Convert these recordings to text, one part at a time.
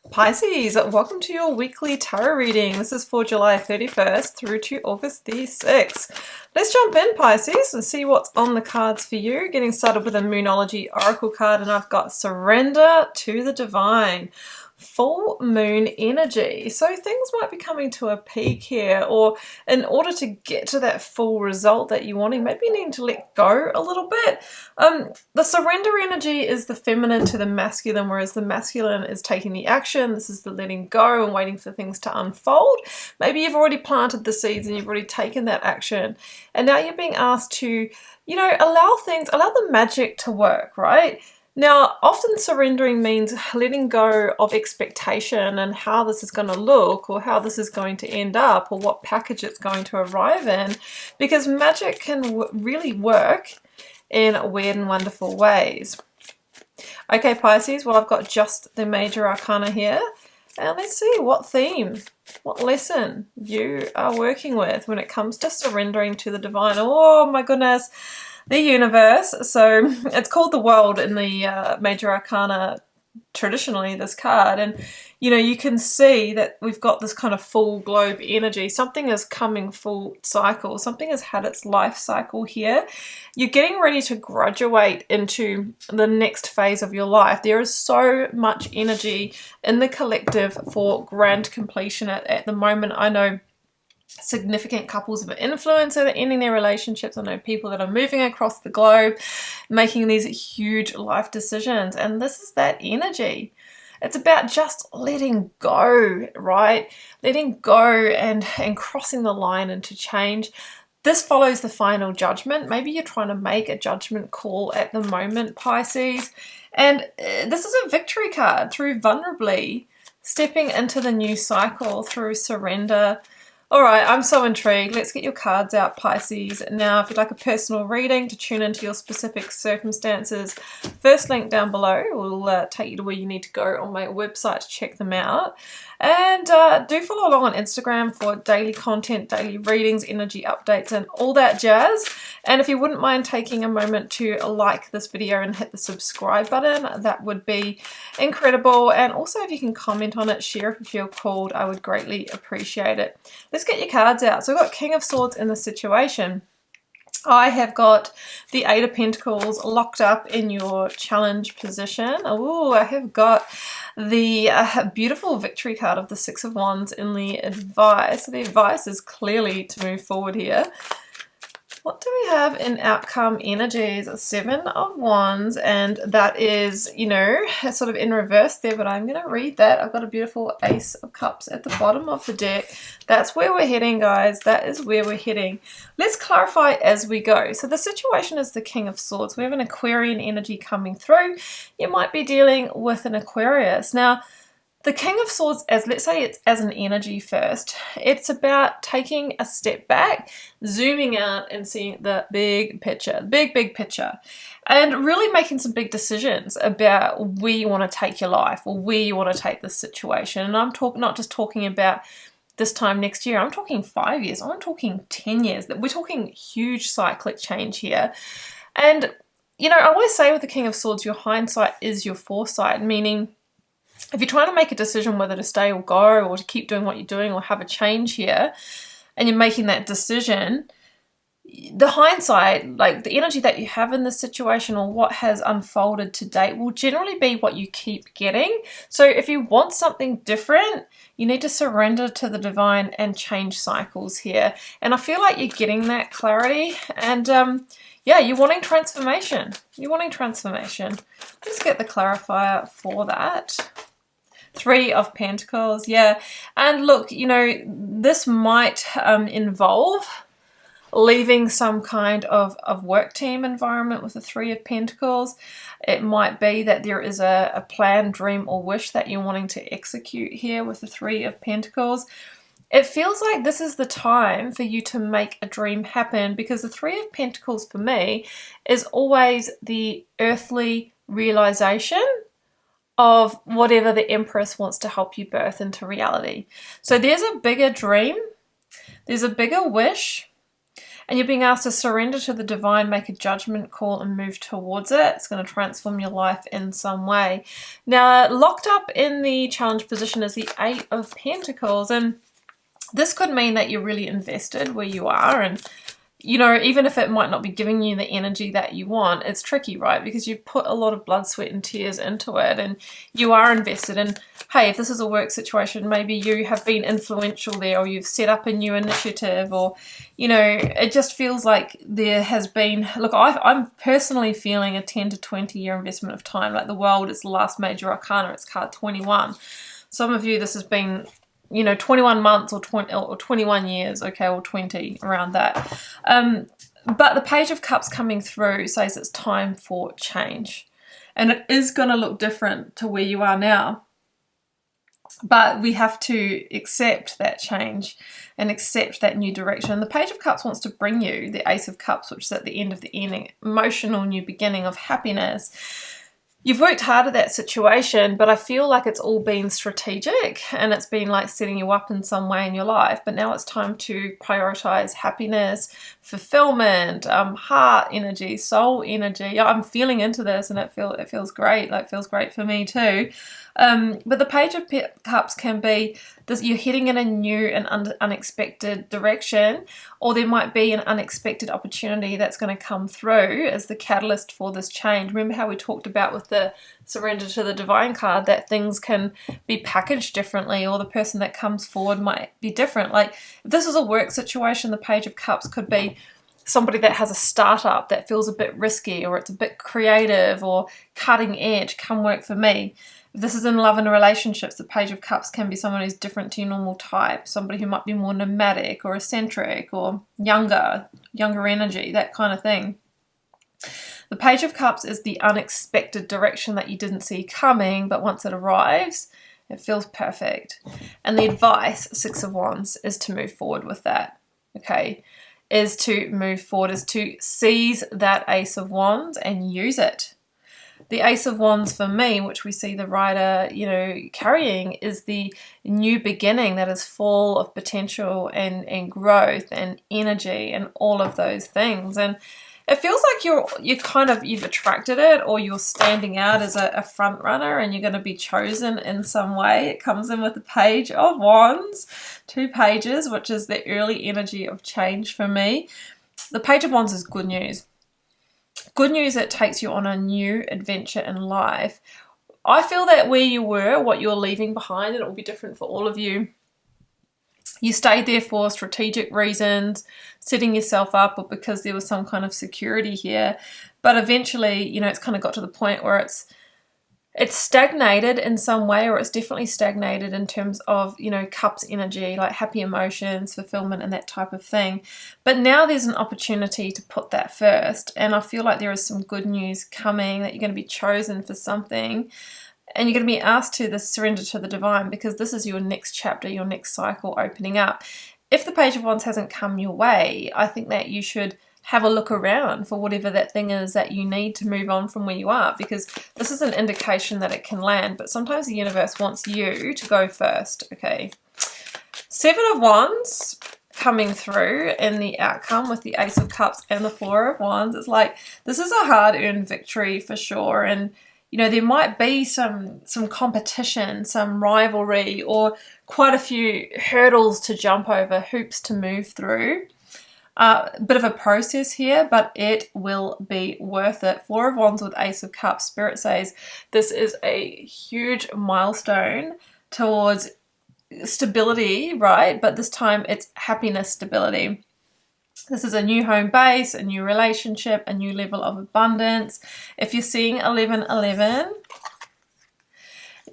Pisces, welcome to your weekly tarot reading. This is for July 31st through to August the 6th. Let's jump in, Pisces, and see what's on the cards for you. Getting started with a Moonology Oracle card, and I've got Surrender to the Divine. Full moon energy. So things might be coming to a peak here, or in order to get to that full result that you're wanting, maybe you need to let go a little bit. The surrender energy is the feminine to the masculine, whereas the masculine is taking the action. This is the letting go and waiting for things to unfold. Maybe you've already planted the seeds and you've already taken that action, and now you're being asked to, allow the magic to work, right? Now, often surrendering means letting go of expectation and how this is going to look, or how this is going to end up, or what package it's going to arrive in, because magic can really work in weird and wonderful ways. Okay, Pisces, well, I've got just the major arcana here, and let's see what theme, what lesson you are working with when it comes to surrendering to the divine. Oh my goodness. The universe. So it's called the world in the major arcana, traditionally, this card, and you can see that we've got this kind of full globe energy. Something is coming full cycle, something has had its life cycle here. You're getting ready to graduate into the next phase of your life. There is so much energy in the collective for grand completion at the moment. I know significant couples of influence that are ending their relationships. I know people that are moving across the globe, making these huge life decisions, and this is that energy. It's about just letting go, right? Letting go and crossing the line into change. This follows the final judgment. Maybe you're trying to make a judgment call at the moment, Pisces, and this is a victory card through vulnerably stepping into the new cycle through surrender. All right, I'm so intrigued. Let's get your cards out, Pisces. Now, if you'd like a personal reading to tune into your specific circumstances, first link down below will take you to where you need to go on my website to check them out. And do follow along on Instagram for daily content, daily readings, energy updates, and all that jazz. And if you wouldn't mind taking a moment to like this video and hit the subscribe button, that would be incredible. And also, if you can comment on it, share if you feel called, I would greatly appreciate it. Let's get your cards out. So I've got King of Swords in the situation. I have got the Eight of Pentacles locked up in your challenge position. Oh, I have got the beautiful victory card of the Six of Wands in the advice. So the advice is clearly to move forward here. What do we have in outcome energies? Seven of Wands, and that is, sort of in reverse there, but I'm going to read that. I've got a beautiful Ace of Cups at the bottom of the deck. That's where we're heading, guys. That is where we're heading. Let's clarify as we go. So the situation is the King of Swords. We have an Aquarian energy coming through. You might be dealing with an Aquarius. Now, the King of Swords, let's say it's as an energy first, it's about taking a step back, zooming out and seeing the big picture, big picture, and really making some big decisions about where you want to take your life or where you want to take this situation. And I'm not just talking about this time next year, I'm talking 5 years, I'm talking 10 years. We're talking huge cyclic change here. And, I always say with the King of Swords, your hindsight is your foresight, meaning if you're trying to make a decision whether to stay or go, or to keep doing what you're doing, or have a change here, and you're making that decision, the hindsight, like the energy that you have in this situation or what has unfolded to date, will generally be what you keep getting. So if you want something different, you need to surrender to the divine and change cycles here. And I feel like you're getting that clarity, and yeah, you're wanting transformation. You're wanting transformation. Let's get the clarifier for that. Three of Pentacles, yeah. And look, this might involve leaving some kind of work team environment with the Three of Pentacles. It might be that there is a plan, dream, or wish that you're wanting to execute here with the Three of Pentacles. It feels like this is the time for you to make a dream happen, because the Three of Pentacles for me is always the earthly realization of whatever the Empress wants to help you birth into reality. So there's a bigger dream, there's a bigger wish, And you're being asked to surrender to the divine, make a judgment call and move towards it. It's going to transform your life in some way. Now, locked up in the challenge position is the Eight of Pentacles, and this could mean that you're really invested where you are, and you know, even if it might not be giving you the energy that you want, it's tricky, right? Because you've put a lot of blood, sweat and tears into it, and you are invested. And hey, if this is a work situation, maybe you have been influential there, or you've set up a new initiative, or, you know, it just feels like there has been, look, I'm personally feeling a 10 to 20 year investment of time. Like the World is the last major arcana, it's card 21. Some of you, this has been, you know, 21 months or 21 years, okay, or 20, around that. But the Page of Cups coming through says it's time for change. And it is going to look different to where you are now. But we have to accept that change and accept that new direction. The Page of Cups wants to bring you the Ace of Cups, which is at the end of the ending, emotional new beginning of happiness. You've worked hard at that situation, but I feel like it's all been strategic and it's been like setting you up in some way in your life. But now it's time to prioritize happiness, fulfillment, heart energy, soul energy. I'm feeling into this, and it feels great. Like, it feels great for me too. But the Page of Cups can be this: you're heading in a new and unexpected direction, or there might be an unexpected opportunity that's going to come through as the catalyst for this change. Remember how we talked about with the Surrender to the Divine card that things can be packaged differently, or the person that comes forward might be different. Like, if this is a work situation, the Page of Cups could be somebody that has a startup that feels a bit risky, or it's a bit creative or cutting edge. Come work for me. If this is in love and relationships, the Page of Cups can be someone who's different to your normal type, somebody who might be more nomadic or eccentric or younger energy, that kind of thing. The Page of Cups is the unexpected direction that you didn't see coming, but once it arrives, it feels perfect. And the advice, Six of Wands, is to move forward with that, okay? Is to move forward, is to seize that Ace of Wands and use it. The Ace of Wands for me, which we see the rider, you know, carrying, is the new beginning that is full of potential and growth and energy and all of those things. And it feels like you've attracted it, or you're standing out as a front runner and you're going to be chosen in some way. It comes in with the Page of Wands, 2 pages, which is the early energy of change for me. The Page of Wands is good news. Good news that takes you on a new adventure in life. I feel that where you were, what you're leaving behind, and it will be different for all of you. You stayed there for strategic reasons, setting yourself up, or because there was some kind of security here. But eventually, you know, it's kind of got to the point where it's stagnated in some way, or it's definitely stagnated in terms of, you know, cups energy, like happy emotions, fulfillment and that type of thing. But now there's an opportunity to put that first. And I feel like there is some good news coming, that you're going to be chosen for something. And you're going to be asked to surrender to the divine, because this is your next chapter, your next cycle opening up. If the Page of Wands hasn't come your way, I think that you should have a look around for whatever that thing is that you need to move on from where you are, because this is an indication that it can land, but sometimes the universe wants you to go first, okay? 7 of Wands coming through in the outcome with the Ace of Cups and the 4 of Wands. It's like, this is a hard-earned victory for sure, and you know, there might be some competition, some rivalry, or quite a few hurdles to jump over, hoops to move through. A bit of a process here, but it will be worth it. 4 of Wands with Ace of Cups. Spirit says this is a huge milestone towards stability, right? But this time it's happiness stability. This is a new home base, a new relationship, a new level of abundance. If you're seeing 1111,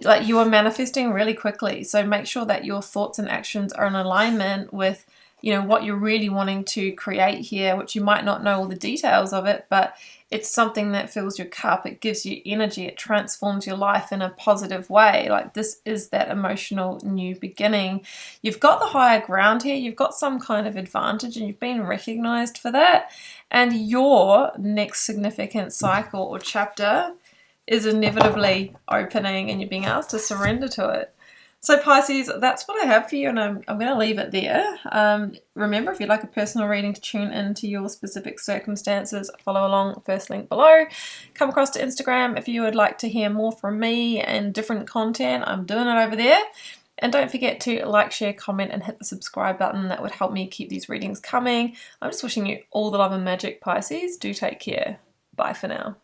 like, you are manifesting really quickly. So make sure that your thoughts and actions are in alignment with, you know, what you're really wanting to create here, which you might not know all the details of it, but it's something that fills your cup. It gives you energy. It transforms your life in a positive way. Like, this is that emotional new beginning. You've got the higher ground here. You've got some kind of advantage, and you've been recognized for that. And your next significant cycle or chapter is inevitably opening, and you're being asked to surrender to it. So Pisces, that's what I have for you, and I'm going to leave it there. Remember, if you'd like a personal reading to tune into your specific circumstances, follow along, first link below. Come across to Instagram if you would like to hear more from me and different content. I'm doing it over there. And don't forget to like, share, comment, and hit the subscribe button. That would help me keep these readings coming. I'm just wishing you all the love and magic, Pisces. Do take care. Bye for now.